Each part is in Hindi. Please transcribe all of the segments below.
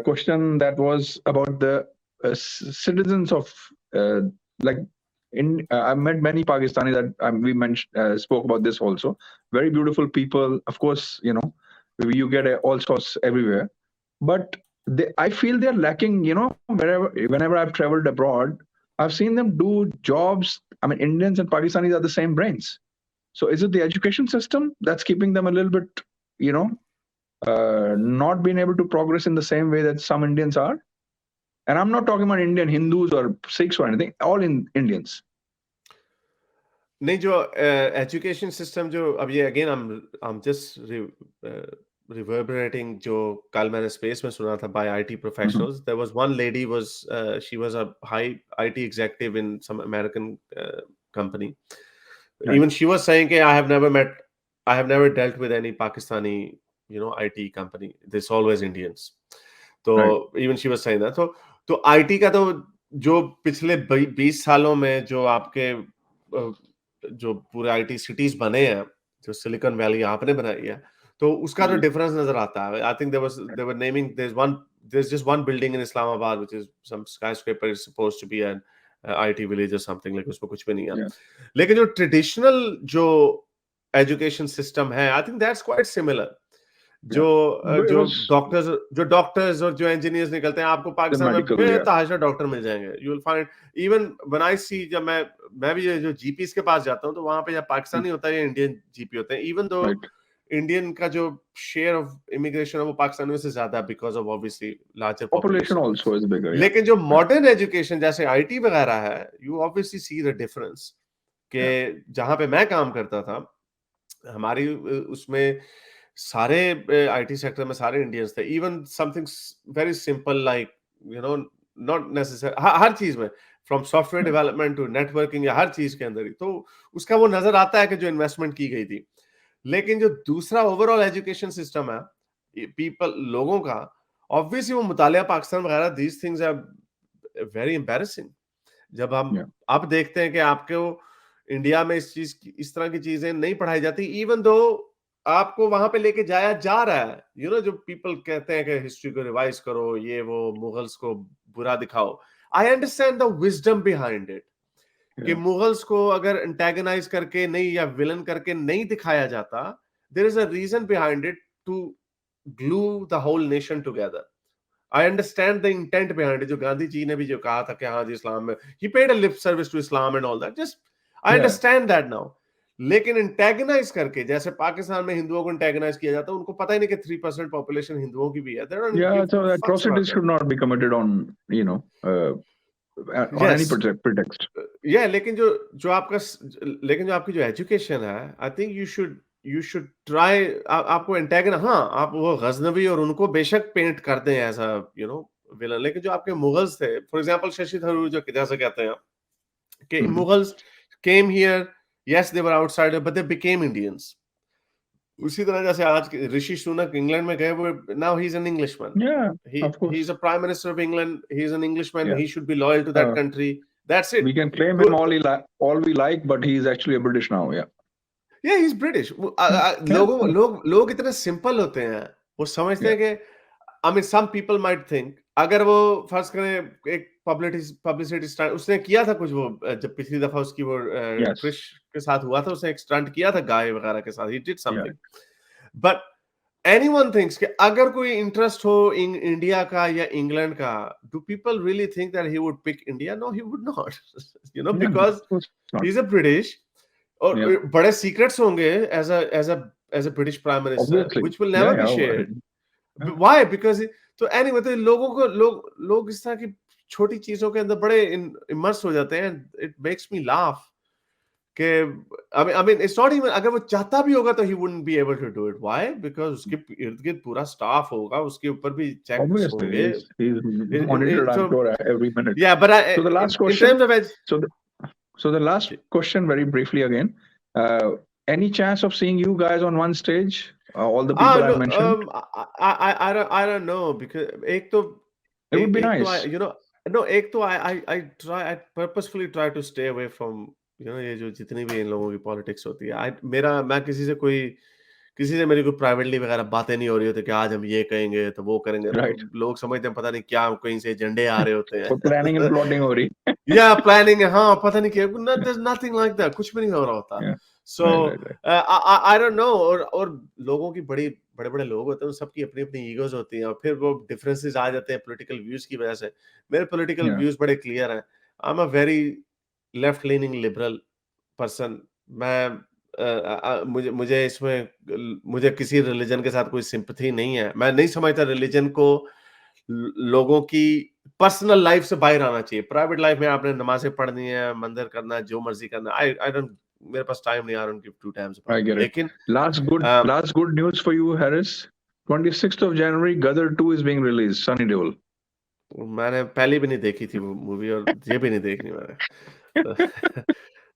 question that was about the citizens of like I met many Pakistani that we mentioned spoke about this also. Very beautiful people, of course. You get all sorts everywhere, but I feel they're lacking. Whenever I've traveled abroad, I've seen them do jobs. I mean, Indians and Pakistanis are the same brains. So is it the education system that's keeping them a little bit, not being able to progress in the same way that some Indians are? And I'm not talking about Indian Hindus or Sikhs or anything, all in Indians. नहीं, जो एजुकेशन सिस्टम जो अब ये अगेन I'm just reverberating जो कल मैंने स्पेस में सुना था by IT professionals. There was one lady she was a high IT executive in some American company. Right. Even she was saying कि I have never dealt with any Pakistani IT company. There's always Indians. तो even she was saying that. तो IT का तो जो पिछले 20 सालों में जो आपके जो पूरे आईटी सिटीज बने हैं, जो सिलिकॉन वैली आपने बनाई है, तो उसका जो डिफरेंस नजर आता है. I think they were naming there's just one building in Islamabad which is some skyscraper is supposed to be an IT village or something like, उसमें कुछ भी नहीं है. लेकिन जो ट्रेडिशनल जो एजुकेशन सिस्टम है, I think that's quite similar. जो डॉक्टर्स और जो इंजीनियर्स निकलते हैं, आपको पाकिस्तान में बेतहाशा डॉक्टर मिल जाएंगे. You will find even when I see, जब मैं भी जो जीपीस के पास जाता हूं, तो वहां पे या पाकिस्तानी होता है या इंडियन जीपी होते हैं. इवन दो इंडियन का जो शेयर ऑफ इमिग्रेशन है वो पाकिस्तानियों से ज्यादा, because of obviously larger population also is bigger. लेकिन जो मॉडर्न एजुकेशन जैसे आईटी वगैरह है, you obviously see the difference के जहां पे मैं काम करता था, हमारी उसमें सारे आईटी सेक्टर में सारे इंडियंस थे. Even something very simple like not necessary, हर चीज में, from software development to networking, या हर चीज के अंदर ही, तो उसका वो नजर आता है कि जो इन्वेस्टमेंट की गई थी. लेकिन जो दूसरा ओवरऑल एजुकेशन सिस्टम है लोगों का, ऑब्वियसली वो मुतालिया पाकिस्तान वगैरह, these things are very embarrassing. जब हम अब देखते हैं कि आपको इंडिया में इस तरह की चीजें नहीं पढ़ाई जाती, इवन दो आपको वहां पे लेके जाया जा रहा है. जो पीपल कहते हैं कि हिस्ट्री को रिवाइज करो, ये वो मुगल्स को बुरा दिखाओ. आई understand the wisdom behind it, कि मुगल्स को अगर एंटेगनाइज करके नहीं या विलन करके नहीं दिखाया जाता, there is a reason behind it to glue the whole nation together. I understand the intent behind it. जो गांधी जी ने भी जो कहा था कि हाँ जी इस्लाम में, he paid a lip service to Islam and all that, just I understand that now. लेकिन एंटेगनाइज करके, जैसे पाकिस्तान में हिंदुओं को एंटेगनाइज किया जाता है, उनको पता ही नहीं कि 3% पॉपुलेशन हिंदुओं की भी है. So atrocities should not be committed on on any pretext. लेकिन जो आपकी जो एजुकेशन है, I think you should try. आपको एंटेगन, हाँ, आप वो गजनवी और उनको बेशक पेंट करते हैं ऐसा विलन, लेकिन जो आपके मुगल्स थे, फॉर एग्जांपल शशि थरूर, जो जैसे कहते हैं कि Mughals came here, yes they were outsider but they became Indians. उसी तरह जैसे आज ऋषि सुनक इंग्लैंड में गए, वो now he's an Englishman. Of course. He's a prime minister of England. He's an Englishman. He should be loyal to that country. That's it. We can claim him all we like, but he's actually a British now. Yeah, he's British. लोग इतने सिंपल होते हैं, वो समझते हैं कि, I mean, some people might think, अगर वो फर्ज करें एक पब्लिसिटी स्टंट उसने किया था कुछ, वो जब पिछली दफा उसकी वो क्रिश के साथ हुआ था, उसने एक स्टंट किया था गाय वगैरह के साथ, he did something. But anyone thinks कि अगर कोई इंटरेस्ट हो इंडिया का या इंग्लैंड का, do people really think that he would pick India? No, he would not. Because he's a British. और बड़े सीक्रेट्स होंगे as a British prime minister, obviously, which will never be shared. Why? Because तो anyway, तो लोगों को लोग इस तरह की छोटी चीजों के अंदर बड़े इमर्स हो जाते हैं. It makes me laugh कि I mean it's not even, अगर वो चाहता भी होगा तो he wouldn't be able to do it. Why? Because उसके इर्द-गिर्द पूरा स्टाफ होगा, उसके ऊपर भी चेक्स होंगे. He's monitored, I'm sure, every minute. Yeah, but so the last question, in terms of so the last question, very briefly again, any chance of seeing you guys on one stage? All the people I mentioned. I don't know, because एक तो it would be nice. एक तो I purposefully try to stay away from ये जो जितनी भी इन लोगों की पॉलिटिक्स होती है. मैं किसी से कोई किसी से मेरी कोई प्राइवेटली वगैरह बातें नहीं हो रही होती कि आज हम ये कहेंगे तो वो करेंगे, राइट, तो लोग समझते हैं पता नहीं क्या कहीं से एजेंडे आ रहे होते तो प्लानिंग एंड हैं। प्लॉटिंग हो रही। या प्लानिंग है, हाँ, पता नहीं क्या, there's nothing like that, कुछ भी नहीं हो रहा होता। Yeah, so right, right, right. I don't know, और लोगों की बड़े-बड़े लोग होते हैं, सबकी अपनी-अपनी ईगोज़ होती हैं, और फिर वो डिफरेंसेस आ जाते हैं पॉलिटिकल व्यूज़ की वजह से। मेरे पॉलिटिकल Yeah, व्यूज़ बड़े क्लियर हैं। I am a very left leaning liberal person. मैं मुझे मुझे इसमें मुझे किसी रिलीजन के साथ कोई सिंपैथी नहीं है। मैं नहीं समझता रिलीजन को लोगों की पर्सनल लाइफ से बाहर आना चाहिए। प्राइवेट लाइफ में आपने नमाज़ें पढ़नी है, मंदिर करना है, जो मर्ज़ी करना है। आई डोंट, मेरे पास टाइम नहीं, I don't give 2 times I about it. get it. लेकिन अ, Last good news for you, Harris. 26th of January, Gadar 2 is being released. Sunny Deol. मैंने पहले भी नहीं देखी थी वो मूवी, और ये भी नहीं देखनी मैंने। तो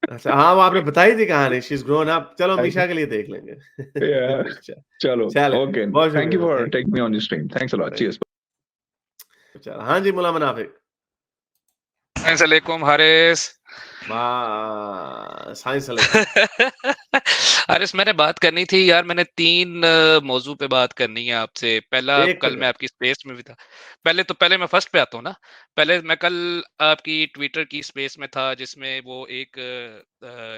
अच्छा, हाँ, वो आपने बताई थी कहानी, शी इज़ ग्रोन अप। चलो I, मीशा के लिए देख लेंगे। yeah. च Chalo. चलें, Okay. बहुत Thank you शुक्रिया, for thank taking me on the stream. Thanks a lot. Thank Cheers. चलो, हाँ जी, मुला मुनाफिक। अस्सलामुअलैकुम हारिस। वाह! साइंस अलैकुम। हारिस, मैंने बात करनी थी यार, मैंने 3 मौजू पे बात करनी है आपसे। पहला, एक पे कल मैं कर। आपकी स्पेस में भी था। पहले मैं फर्स्ट पे आता हूँ ना। पहले मैं कल आपकी ट्विटर की स्पेस में था, जिसमें वो एक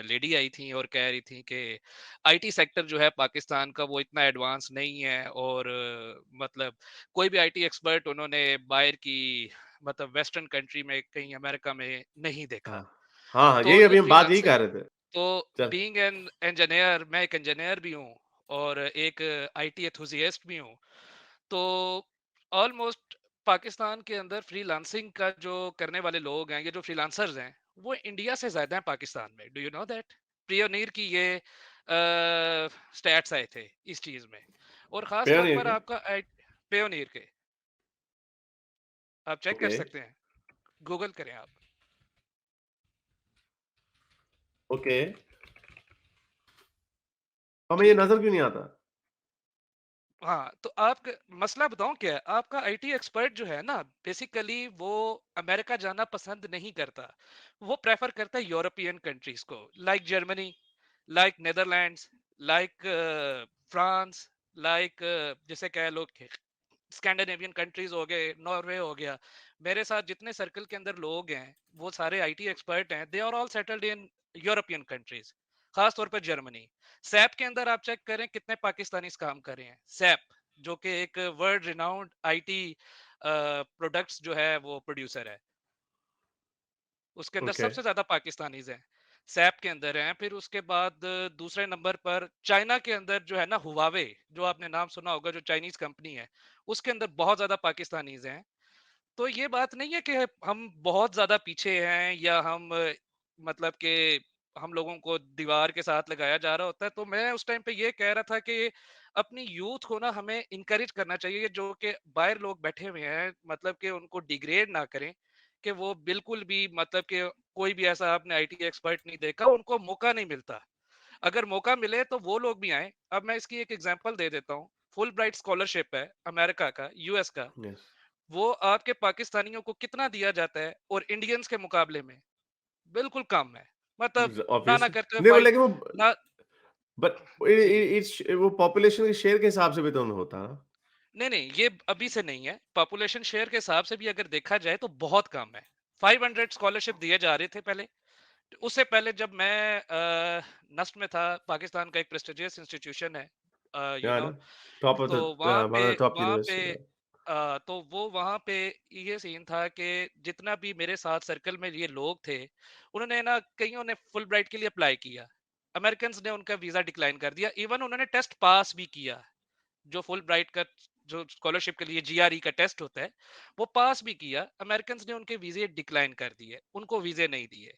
लेडी आई थी और कह रही थी कि आईटी सेक्टर जो है पाकिस्तान का वो इतना एडवांस नहीं है, और मतलब कोई भी आईटी एक्सपर्ट उन्होंने बाहर की, मतलब वेस्टर्न कंट्री में, कहीं अमेरिका में नहीं देखा। हाँ। हाँ, हाँ, तो यही ये अभी हम बात यही फ्रीलांसर, कर रहे थे। तो चल, बीइंग एन इंजीनियर, मैं एक इंजीनियर भी हूँ और एक आईटी एंथुसियास्ट भी हूँ। तो ऑलमोस्ट पाकिस्तान के अंदर फ्रीलांसिंग का जो करने वाले लोग हैं, ये जो फ्रीलांसर्स हैं, वो इंडिया से ज्यादा हैं पाकिस्तान में। Do you know that? प्रियोनीर की ये स्टैट्स आए थे इस चीज में, और खास तौर पियोनियर पर के? आपका पियोनीर के, आप चेक कर ओके, सकते हैं, गूगल करें आप। ओके। हमें ये नज़र क्यों नहीं आता? हाँ, तो आप मसला बताऊं क्या है, आपका आईटी एक्सपर्ट जो है ना, बेसिकली वो अमेरिका जाना पसंद नहीं करता। वो प्रेफर करता है यूरोपियन कंट्रीज को, like Germany, like Netherlands, like France, like जैसे कह लो स्कैंडिनेवियन कंट्रीज हो गए, नॉर्वे हो गया। मेरे साथ जितने सर्कल के अंदर लोग हैं, वो सारे आईटी एक्सपर्ट हैं, they are all settled in European countries, खास तौर पर जर्मनी। सैप के अंदर आप चेक करें कितने पाकिस्तानी काम कर रहे हैं। सैप जो कि एक वर्ल्ड रिनाउंड आईटी प्रोडक्ट्स जो है वो प्रोड्यूसर है, उसके अंदर ओके, सबसे ज्यादा पाकिस्तानीज हैं, सैप के अंदर हैं। फिर उसके बाद दूसरे नंबर पर चाइना के अंदर जो है ना, हुवावे, जो आपने नाम सुना होगा, जो चाइनीज कंपनी है, उसके अंदर बहुत ज्यादा पाकिस्तानीज हैं। तो ये बात नहीं है कि हम बहुत ज्यादा पीछे हैं, या हम मतलब कि हम लोगों को दीवार के साथ लगाया जा रहा होता है। तो मैं उस टाइम पे ये कह रहा था कि अपनी यूथ को ना हमें इनकरेज करना चाहिए, जो कि बाहर लोग बैठे हुए हैं, मतलब कि उनको डिग्रेड ना करें, कि वो बिल्कुल भी, मतलब कि कोई भी ऐसा आपने आईटी एक्सपर्ट नहीं देखा, उनको मौका नहीं मिलता। अगर मौका मिले तो वो लोग भी आए। अब मैं इसकी एक एग्जांपल दे देता हूँ। फुल ब्राइट स्कॉलरशिप है अमेरिका का, यूएस का, यस। वो आपके पाकिस्तानियों को कितना दिया जाता है, और इंडियंस के मुकाबले में बिल्कुल कम है। मतलब ना ऑब्वियसली करते हुए नहीं, वो फाइट लेकिन वो, ना। बट जी जी। इट्स वो पॉपुलेशन के शेयर के हिसाब से भी तो होता है ना? नहीं नहीं, ये अभी से नहीं है। पॉपुलेशन शेयर के हिसाब से भी अगर देखा जाए तो बहुत कम है। 500 स्कॉलरशिप दिए जा रहे थे पहले। उससे पहले जब मैं नस्ट में था, पाकिस्तान का एक प्रेस्टिजियस इंस्टीट्यूशन है, यू या नो। ना, टॉप ऑफ तो द वहाँ पे वन ऑफ द टॉप वहाँ पे यूनिवर्सिटी। तो वो वहाँ पे ये सीन था कि जितना भी मेरे साथ सर्कल में ये लोग थे, उन्होंने ना, कईयों ने फुल ब्राइट के लिए अप्लाई किया, अमेरिकन ने उनका वीजा डिक्लाइन कर दिया। इवन उन्होंने टेस्ट पास भी किया, जो फुल ब्राइट का, जो स्कॉलरशिप के लिए जीआरई का टेस्ट होता है, वो पास भी किया। अमेरिकन ने उनके वीजे डिक्लाइन कर दिए, उनको वीजे नहीं दिए।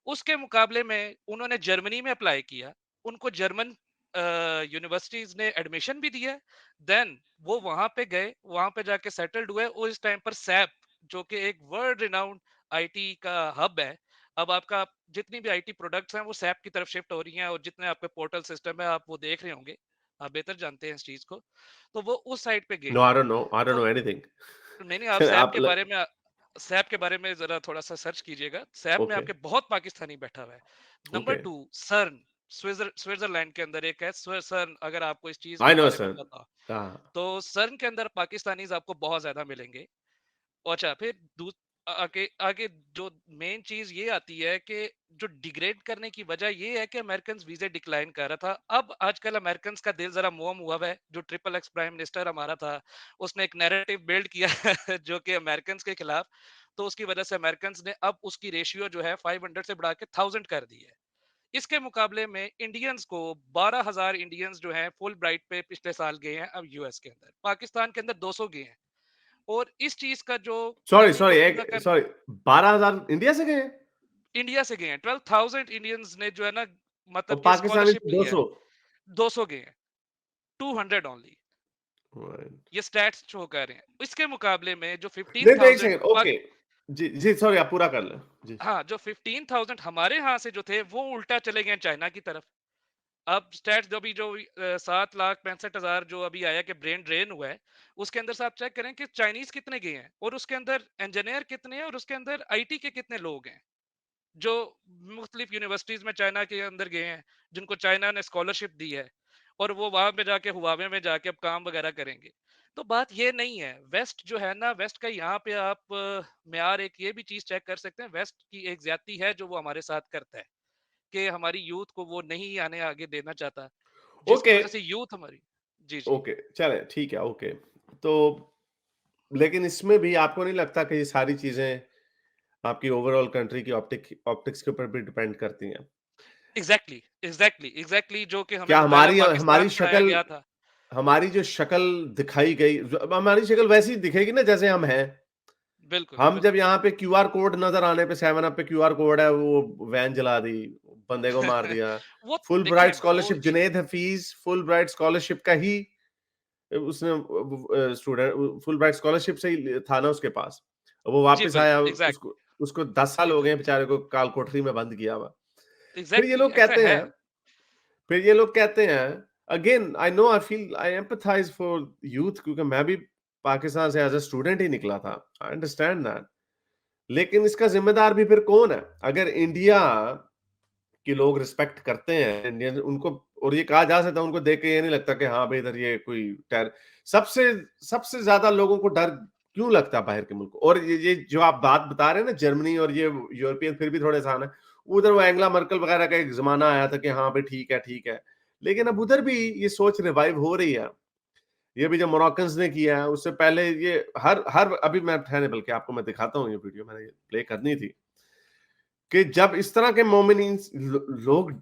उसके मुकाबले में उन्होंने जर्मनी में अप्लाई किया, उनको जर्मन यूनिवर्सिटीज ने एडमिशन भी दिया। देन वो वहां पे गए, वहां पे जाके सेटल्ड हुए। उस टाइम पर सैप, जो कि एक वर्ल्ड रिनाउंड आईटी का हब है, अब आपका जितनी भी आईटी प्रोडक्ट्स हैं वो सैप की तरफ शिफ्ट हो रही हैं, और जितने आपके पोर्टल सिस्टम है आप वो देख रहे होंगे, आप बेहतर जानते हैं इस चीज को। तो वो उस साइड पे गए नो, हैं। आई डोंट तो नो एनीथिंग। नहीं नहीं, आप सैप आप के बारे में, सैप के बारे में जरा थोड़ा सा सर्च कीजिएगा। सैप में ओके, आपके बहुत पाकिस्तानी बैठा हुआ है। नंबर ओके, टू, सर्न। स्विट्जरलैंड के अंदर एक है सर्न, अगर आपको इस चीज आई के नो बारे में सर। पता, हाँ तो सर्न के अंदर पाकिस्तानीज आपको बहुत ज्यादा मिलेंगे। अच्छा, फिर आगे आगे जो मेन चीज ये आती है कि जो डिग्रेड करने की वजह ये है कि अमेरिकन वीजे डिक्लाइन कर रहा था। अब आजकल अमेरिकन का दिल जरा मोम हुआ है। जो ट्रिपल एक्स प्राइम मिनिस्टर हमारा था, उसने एक नैरेटिव बिल्ड किया जो कि अमेरिकन के खिलाफ। तो उसकी वजह से अमेरिकन ने अब उसकी रेशियो जो है 500 से बढ़ा के 1000 कर दी है। इसके मुकाबले में इंडियंस को 12,000 इंडियंस जो हैं फुल ब्राइट पे पिछले साल गए हैं अब यूएस के अंदर। पाकिस्तान के अंदर 200 गए हैं। और इस चीज का जो सॉरी कमी को सॉरी पूरा एक कर, सॉरी 12,000 इंडिया से गए इंडिया से गए हैं 12,000 इंडियंस ने जो है ना, मतलब और कि पाकिस्तानी स्कॉलरशिप ली है। 200। 200 गए हैं, 200 ओनली। ये स्टैट्स शो कर रहे हैं। इसके मुकाबले में जो नहीं तो एक 15,000 सेकंड, ओके जी जी सॉरी आप पूरा कर लो जी। हाँ, जो 15,000 हमारे यहाँ से जो थे वो उल्टा चले गए चाइना की तरफ। अब स्टैट्स जो अभी जो 7,65,000 जो अभी आया कि ब्रेन ड्रेन हुआ है, उसके अंदर से आप चेक करें कि चाइनीज कितने गए हैं और उसके अंदर इंजीनियर कितने हैं और उसके अंदर आईटी के कितने लोग हैं जो मुख्तलिफ यूनिवर्सिटीज में चाइना के अंदर गए हैं, जिनको चाइना ने स्कॉलरशिप दी है और वो वहां पे जाके हुआवे में जाके अब काम वगैरह करेंगे। तो बात ये नहीं है। वेस्ट जो है ना, वेस्ट का यहाँ पे आप म्यार एक ये भी चीज चेक कर सकते हैं। वेस्ट की एक ज्यादती है जो वो हमारे साथ करता है कि हमारी यूथ को वो नहीं आने आगे देना चाहता, जिसकी ओके वजह से यूथ हमारी। जी जी। ओके चले ठीक है ओके। तो लेकिन इसमें भी आपको नहीं लगता कि ये सारी चीजें आपकी ओवरऑल कंट्री की ऑप्टिक्स के ऊपर भी डिपेंड करती हैं? एग्जैक्टली एग्जैक्टली एग्जैक्टली, जो कि हमें क्या पहला हमारी हमारी पाकिस्तान पढ़ाया शक्ल गया था। हमारी जो शक्ल दिखाई गई हमारी शक्ल वैसी दिखेगी ना जैसे हम हैं। बिल्कुल हम जब बिल्कुल। यहाँ पे क्यूआर कोड नजर आने पे 7 अप पे क्यूआर कोड है वो वैन जला दी, बंदे को मार दिया। वो फुल देखें ब्राइट वो scholarship Junaid Hafeez full bright scholarship का ही उसने स्टूडेंट फुल ब्राइट स्कॉलरशिप से ही था ना उसके पास। वो जी वापस आया बिल्कुल एग्जैक्ट उसको उसको 10 साल हो गए बेचारे को काल कोठरी में बंद किया हुआ। फिर ये एग्जैक्टली लोग ऐसा कहते है। हैं फिर ये लोग कहते हैं again I know I feel I empathise for youth क्योंकि मैं भी पाकिस्तान से एज अ स्टूडेंट ही निकला था। आई अंडरस्टैंड दैट। लेकिन इसका जिम्मेदार भी फिर कौन है? अगर इंडिया के लोग रिस्पेक्ट करते हैं इंडियन उनको और ये कहा जा सकता है उनको देख के ये नहीं लगता कि हाँ भाई इधर ये कोई टेर सबसे सबसे ज्यादा लोगों को डर क्यों लगता है बाहर के मुल्क और ये जो आप बात बता रहे हैं ना जर्मनी और ये यूरोपियन फिर भी थोड़े आसान है। उधर वो एंगला मर्कल वगैरह का एक जमाना आया था कि हाँ भाई ठीक है लेकिन अब उधर भी ये सोच रिवाइव हो रही है। ये भी जो मोरक्कन्स ने किया है उससे पहले ये हर हर अभी मैं ठहरे बल्कि आपको मैं दिखाता हूँ ये वीडियो मैंने प्ले करनी थी कि जब इस तरह के मोमिनीन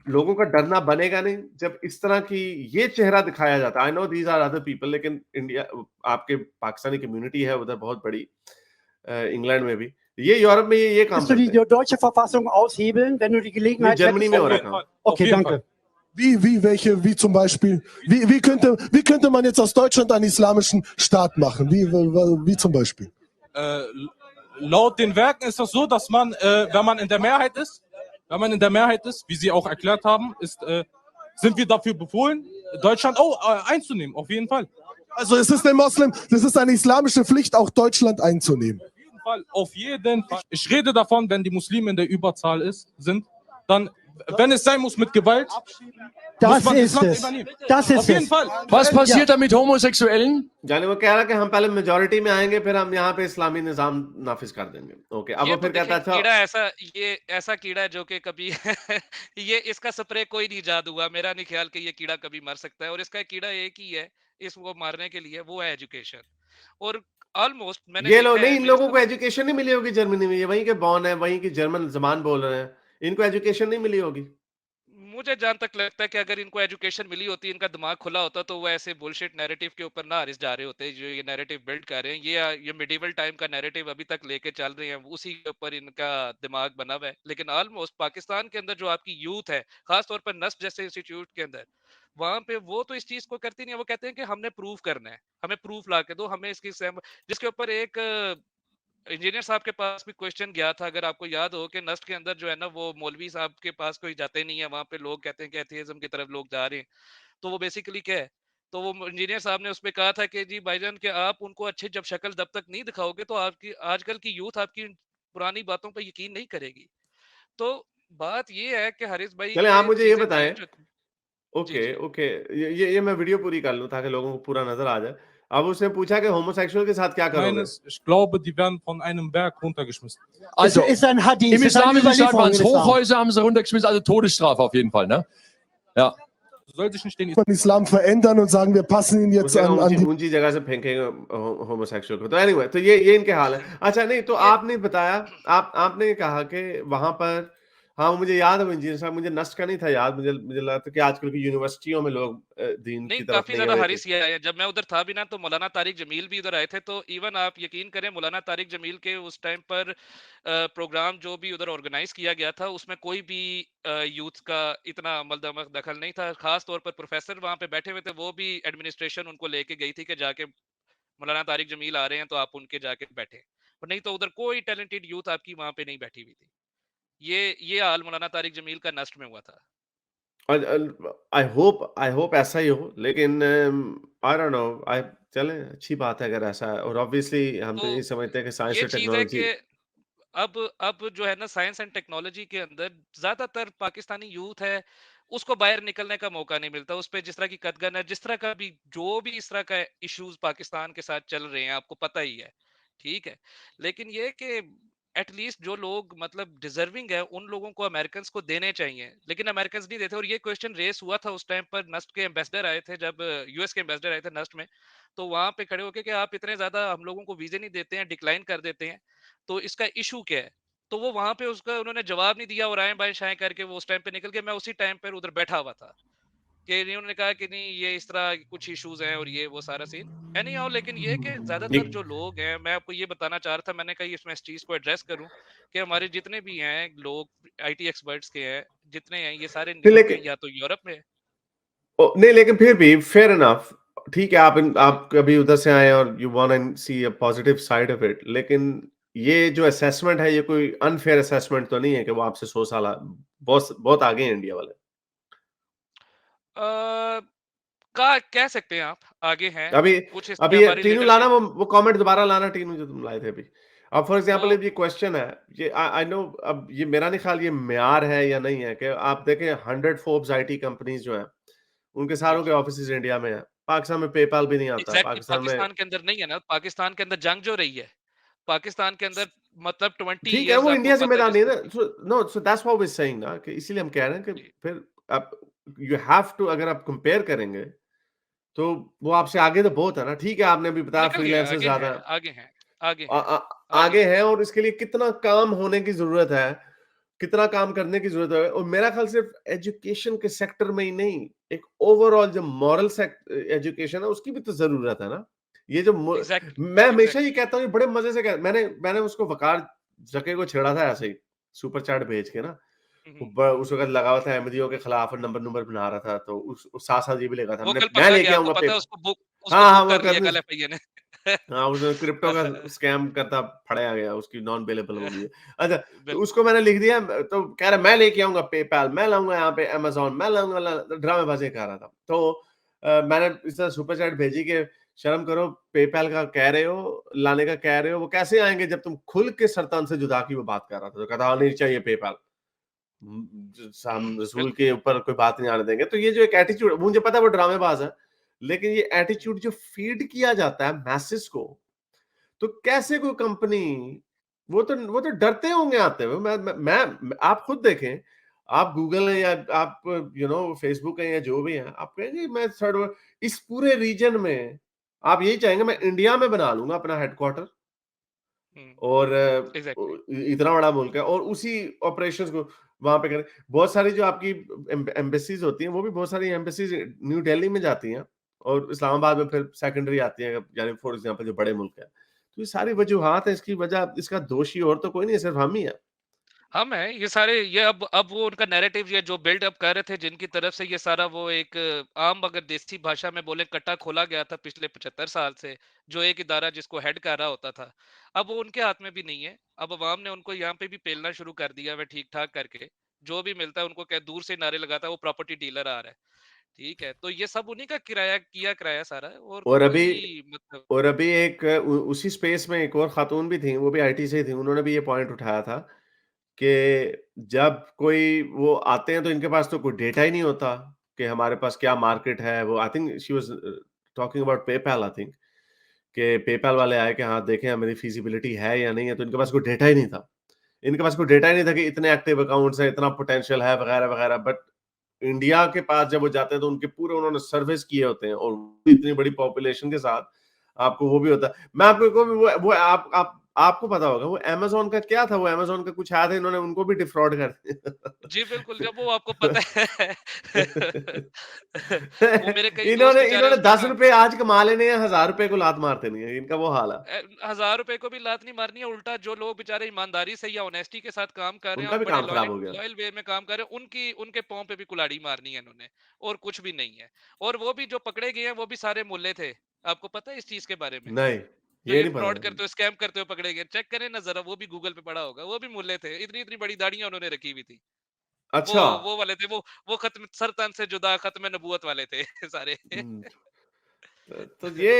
लोगों का डरना बनेगा नहीं जब इस तरह की ये चेहरा दिखाया जाता है। I know these are other people लेकिन इंडिया आपके पाकिस्तानी कम्युनिटी है उधर बहुत बड़ी इंग्लैंड में भी ये यूरोप में ये काम Kannst du करते die हैं। deutsche Verfassung aushebeln, wenn du die ये Gelegenheit जर्मनी hättest? में हो Auf रहा jeden काम। Fall. Auf Okay, jeden danke. Fall. Wie zum Beispiel? Wie könnte man jetzt aus Deutschland einen islamischen Staat machen? Wie zum Beispiel? Äh, Laut den Werken ist das so, dass man, wenn man in der Mehrheit ist, wie Sie auch erklärt haben, sind wir dafür befohlen, Deutschland einzunehmen. Auf jeden Fall. Also es ist das ist eine islamische Pflicht, auch Deutschland einzunehmen. Auf jeden Fall. Auf jeden Fall. Ich rede davon, wenn die Muslime in der Überzahl sind, dann, wenn es sein muss mit Gewalt, muss Das man das ist Land es. übernehmen. Das ist Auf jeden es. Fall. Was passiert da mit Homosexuellen? जाने वो कह रहा कि हम पहले मेजोरिटी में आएंगे फिर हम यहाँ पे इस्लामी निजाम नाफिज कर देंगे। ओके अब ये वो तो फिर कहता देखें अच्छा कीड़ा ऐसा, ये ऐसा कीड़ा है जो कि कभी ये इसका स्प्रे कोई नहीं ईजाद हुआ। मेरा नहीं ख्याल कि ये कीड़ा कभी मर सकता है। और इसका कीड़ा एक ही है इसको मारने के लिए, वो है एजुकेशन। और ऑलमोस्ट मैंने ये लोग देखा नहीं है इन मेरे लोगों को साथ। एजुकेशन नहीं मिली होगी जर्मनी में ये वहीं के बॉर्न है वहीं की जर्मन जबान बोल रहे हैं इनको एजुकेशन नहीं मिली होगी। मुझे जहां तक लगता है कि अगर इनको एजुकेशन मिली होती, इनका दिमाग खुला होता, तो वो ऐसे बुलशिट नैरेटिव के ऊपर ना रिस जा रहे होते जो ये नैरेटिव बिल्ड कर रहे हैं। ये मिडिवल टाइम का नैरेटिव अभी तक लेके चल रहे हैं, उसी के ऊपर इनका दिमाग बना हुआ है। लेकिन ऑलमोस्ट पाकिस्तान के अंदर जो आपकी यूथ है, खास तौर पर नस्ब जैसे इंस्टीट्यूट के अंदर, वहां पे वो तो इस चीज को करती नहीं है। वो कहते हैं कि हमने प्रूव करना है, हमें प्रूफ ला के दो, हमें इसकी जिसके ऊपर एक इंजीनियर साहब के पास भी क्वेश्चन गया था। अगर आपको याद हो कि नस्ट के अंदर जो है ना, वो मौलवी साहब के पास कोई जाते नहीं है, वहां पे लोग कहते हैं कि एथियज्म की तरफ लोग जा रहे हैं। तो वो बेसिकली क्या है, तो वो इंजीनियर साहब ने उसमें कहा था कि जी भाईजान, कि आप उनको अच्छे जब शक्ल जब तक नहीं दिखाओगे तो आपकी आजकल की यूथ आपकी पुरानी बातों पर यकीन नहीं करेगी। तो बात ये है कि हारिस भाई चलें आप ये मुझे ये चीजें बताएं चेंज। जी ओके जी। ओके ये मैं वीडियो पूरी कर लूं ताकि लोगों को पूरा नजर आ जाए। अब उसने पूछा कि होमोसेक्सुअल के साथ क्या करोगे? Meines, ich glaube, die werden von einem Berg runtergeschmissen. Also, ist ein Hadith, im ist eine islamischen Staat Überlieferung waren es im Islam. Hochhäuser, haben sie runtergeschmissen, also Todesstrafe auf jeden Fall, ne? Ja. Soll sich nicht den den Islam verändern und sagen, wir passen ihn jetzt उसने कहा an die ऊंची जगह से फेंकेंगे होमोसेक्सुअल को। तो एनीवे तो ये इनके हाल है। अच्छा नहीं तो ये आपने बताया आपने कहा कि वहां पर हाँ मुझे याद है वो इंजीनियर साहब मुझे नस्ट का नहीं था याद मुझे लगा था कि आजकल की यूनिवर्सिटियों में लोग दीन नहीं, की तरफ काफ़ी नहीं ज़्यादा आए थे। हारिस ये आए हैं। जब मैं उधर था भी ना तो मौलाना तारिक जमील भी उधर आए थे, तो इवन आप यकीन करें मौलाना तारिक जमील के उस टाइम पर प्रोग्राम जो भी उधर ऑर्गेनाइज़ किया गया था उसमें कोई भी यूथ का इतना अमल दखल नहीं था। ख़ास तौर पर प्रोफ़ेसर वहाँ पे बैठे हुए थे, वो भी एडमिनिस्ट्रेशन उनको लेके गई थी कि जाके मौलाना तारिक जमील आ रहे हैं तो आप उनके जाके बैठें। और नहीं तो उधर कोई टैलेंटेड यूथ आपकी वहाँ पे नहीं बैठी हुई थी। ये हाल मौलाना तारिक जमील का नस्ट में हुआ था। आई होप ऐसा ही हो लेकिन आई डोंट नो आई चलें अच्छी बात है अगर ऐसा है और ऑब्वियसली हम तो तो यही समझते हैं कि साइंस ये और चीज़ है टेक्नोलॉजी कि अब जो है ना साइंस एंड टेक्नोलॉजी के अंदर ज्यादातर पाकिस्तानी यूथ है, उसको बाहर निकलने का मौका नहीं मिलता। उस पे जिस तरह की कदगन है, जिस तरह का भी जो भी इस तरह का इश्यूज पाकिस्तान के साथ चल रहे हैं, आपको पता ही है। ठीक है, लेकिन ये कि एटलीस्ट जो लोग मतलब डिजर्विंग है उन लोगों को अमेरिकन को देने चाहिए, लेकिन अमेरिकन नहीं देते। और ये क्वेश्चन रेस हुआ था उस टाइम पर नस्ट के एम्बेसडर आए थे, जब यूएस के एम्बेसडर आए थे नस्ट में, तो वहां पे खड़े होके कि आप इतने ज्यादा हम लोगों को वीजे नहीं देते हैं, डिक्लाइन कर देते हैं, तो इसका इशू क्या है? तो वो वहां पे उसका उन्होंने जवाब नहीं दिया और आए बाएं शाएं करके वो उस टाइम पे निकल गए। मैं उसी टाइम पर उधर बैठा हुआ था कि नहीं, उन्होंने कहा कि नहीं ये इस तरह कुछ इश्यूज हैं और ये वो सारा सीन एनी हाउ। लेकिन ये कि ज्यादातर एक जो लोग हैं, मैं आपको ये बताना चाह रहा था, मैंने कहा इसमें इस चीज को एड्रेस करूं कि हमारे जितने भी हैं लोग आईटी एक्सपर्ट्स के हैं, जितने हैं ये सारे नहीं, निकल के लेकिन या तो यूरोप में। नहीं लेकिन फिर भी फेयर इनफ ठीक है आप कभी उधर से आए और you want to see a positive side of it लेकिन ये जो असेसमेंट है ये कोई अनफेयर असेसमेंट तो नहीं है कि वो आपसे 100 साल बहुत बहुत आगे हैं इंडिया वाले। अ, का कह सकते हैं आप आगे हैं अभी कुछ इसमें अभी ये हमारी टीनू लाना लीडरशिप। वो कमेंट दोबारा लाना टीनू जो तुम लाए थे अभी। अब फॉर एग्जांपल वो ये क्वेश्चन है ये आई नो अब ये मेरा नहीं ख्याल ये म्यार है या नहीं है कि आप देखें 100 फोर्ब्स आईटी कंपनीज जो हैं उनके जी सारों के जी ऑफिसेज इंडिया में हैं। पाकिस्तान में पेपाल भी नहीं आता। एग्जैक्टली पाकिस्तान में पाकिस्तान के अंदर नहीं है ना, पाकिस्तान के अंदर जंग जो रही है, पाकिस्तान के अंदर मतलब 20 ठीक है इयर्स वो आपको इंडिया पता है जिम्मेदार नहीं है जिसको। ना no so that's what we saying ना कि इसीलिए हम कह रहे हैं कि जी, फिर आप यू हैव टू अगर आप कंपेयर करेंगे तो वो आपसे आगे तो बहुत है ना। ठीक है आपने अभी बताया निकल गया, फ्रीलांसर आगे ज्यादा हैं, है आगे हैं, आगे आ, हैं, आ, आगे आगे हैं। है और इसके लिए कितना काम होने की जरूरत है कितना काम करने की जरूरत है और मेरा ख्याल सिर्फ एजुकेशन के सेक्टर में ही नहीं एक ओवरऑल जो मॉरल एजुकेशन है उसकी भी तो जरूरत है ना। ये जो एग्जैक्टली, मैं हमेशा ही एग्जैक्टली। कहता हूँ ये बड़े मजे से मैंने उसको वकार जके को छेड़ा था ऐसे ही सुपर चैट भेज के ना उस वक्त लगा हुआ था अहमदियों के खिलाफ नंबर नंबर बना रहा था तो उस साथ साथ ये भी लगा था वो कल मैं पकड़ा लेके गया, आपको आऊंगा पता है, पेपर। उसको हाँ हाँ बुक वो कर लिया करने कल एफआईए ने। हाँ उसने क्रिप्टो का स्कैम करता फड़या गया उसकी नॉन अवेलेबल हो गई है। अच्छा तो बिल्कुल। उसको मैंने लिख दिया तो कह रहा मैं लेके आऊंगा पेपैल मैं लाऊंगा यहाँ पे अमेजोन मैं लाऊंगा ड्रामेबाजी कर रहा था तो मैंने इस तरह सुपर चैट भेजी कि शर्म करो पेपैल का कह रहे हो लाने का कह रहे हो वो कैसे आएंगे जब तुम खुल के सरतान से जुदा की वो बात कर रहा था तो कहता हाँ नहीं चाहिए पेपैल हम रसूल बिल्कुल। के ऊपर कोई बात नहीं आने देंगे। तो ये जो एक एटीट्यूड मुझे पता है वो ड्रामेबाज है लेकिन ये एटीट्यूड जो फीड किया जाता है मैसेज को तो कैसे कोई कंपनी वो तो डरते होंगे आते हुए आप खुद देखें आप गूगल है या आप फेसबुक है या जो भी है आप कहेंगे मैं थर्ड इस पूरे रीजन में आप यही चाहेंगे मैं इंडिया में बना लूंगा अपना हेडक्वार्टर और एग्जैक्टली। इतना बड़ा मुल्क है और उसी ऑपरेशंस को वहां पे करें। बहुत सारी जो आपकी एम्बेसीज होती हैं वो भी बहुत सारी एम्बेसीज न्यू दिल्ली में जाती हैं और इस्लामाबाद में फिर सेकेंडरी आती है यानी फॉर एग्जांपल जो बड़े मुल्क है तो ये सारी वजूहात है इसकी वजह इसका दोषी और तो कोई नहीं सिर्फ हम ही है। हम हैं ये सारे, ये अब वो उनका नैरेटिव ये जो बिल्ड अप कर रहे थे, जिनकी तरफ से ये सारा वो एक आम अगर देसी भाषा में बोले कट्टा खोला गया था पिछले 75 साल से, जो एक इदारा जिसको हेड कर रहा होता था, अब वो उनके हाथ में भी नहीं है। अब अवाम ने उनको यहाँ पे भी पेलना शुरू कर दिया है ठीक ठाक करके, जो भी मिलता है उनको क्या दूर से नारे लगाता है वो प्रॉपर्टी डीलर आ रहा है। ठीक है, तो ये सब उन्हीं का किराया सारा है और और अभी कोई मतलब। और अभी एक उसी स्पेस में एक और खातून भी थी वो भी आईटी से थी उन्होंने भी ये पॉइंट उठाया था कि जब कोई वो आते हैं तो इनके पास तो कोई डेटा ही नहीं होता कि हमारे पास क्या मार्केट है। वो I think she was talking about PayPal, I think कि पेपैल वाले आए कि हाँ देखें हमारी फीजिबिलिटी है या नहीं है, तो इनके पास कोई डेटा ही नहीं था। इनके पास कोई डेटा ही नहीं था कि इतने एक्टिव अकाउंट्स हैं, इतना पोटेंशियल है वगैरह वगैरह। बट इंडिया के पास जब वो जाते हैं तो उनके पूरे उन्होंने सर्विस किए होते हैं, और इतनी बड़ी पॉपुलेशन के साथ आपको वो भी होता है। मैं आपको वो आपको पता होगा वो अमेज़न का क्या था, वो अमेज़न का कुछ आया था, इन्होंने उनको भी डिफ्रॉड कर दिया। जी बिल्कुल, जब वो आपको पता है वो मेरे कई दोस्त बेचारे इन्होंने उसमें 10 काम रुपए आज कमा लेने हैं, 1000 रुपए को लात मारते नहीं है, इनका वो हाल है। 1000 रुपए को भी लात नहीं मारनी है, उल्टा जो लोग बेचारे ईमानदारी से या ऑनेस्टी के साथ काम कर रहे हैं उनका और भी बड़े काम खराब हो गया। लॉयल वे में काम कर रहे हैं, उनके पांव पे भी कुल्हाड़ी मारनी है इन्होंने, और कुछ भी नहीं है। और वो भी जो पकड़े गए हैं वो भी सारे मुल्ले थे। आपको पता है इस चीज के बारे में? नहीं, जो ये ये नहीं फ्रॉड पता। करते हुए, स्कैम करते हुए पकड़े गए, चेक करें ना जरा, वो भी गूगल पे पड़ा होगा, वो भी मुल्ले थे। इतनी इतनी बड़ी दाढ़ियां उन्होंने रखी हुई थी। वो अच्छा। वो वाले थे, वो खत्म सरतन से जुदा खत्म नबूवत वाले थे सारे। हुँ। तो ये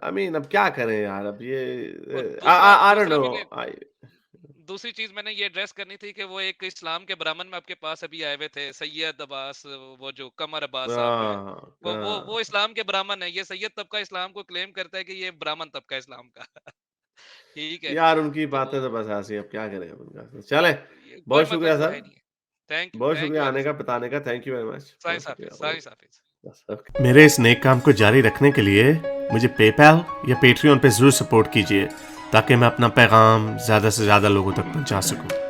आई मीन अब क्या करें यार, अब ये और आई डोंट दूसरा नो। मैंने आई दूसरी चीज मैंने ये एड्रेस करनी थी कि वो एक इस्लाम के ब्राह्मण में आपके पास अभी आए हुए थे, सैयद अब्बास, वो जो कमर अब्बास साहब हैं। हाँ, वो इस्लाम के ब्राह्मण है। ये सैयद तबका इस्लाम को क्लेम करता है कि ये ब्राह्मण तबका इस्लाम का। ठीक है। यार उनकी तो बातें तो बस ऐसी, अब क्या करें अब उनका। चलें, ये कोई बहुत मतलब शुक्रिया तो सर, है नहीं है। थैंक बहुत यू शुक्रिया वेरी आने मच। का, बताने का। थैंक यू वेरी मच, बहुत साइंस हाफिज, शुक्रिया। साइंस हाफिज। ओके। मेरे इस नेक काम को जारी रखने के लिए मुझे पेपैल या पेट्रियन पे ज़रूर सपोर्ट कीजिए, ताकि मैं अपना पैगाम ज़्यादा से ज़्यादा लोगों तक पहुंचा सकूं।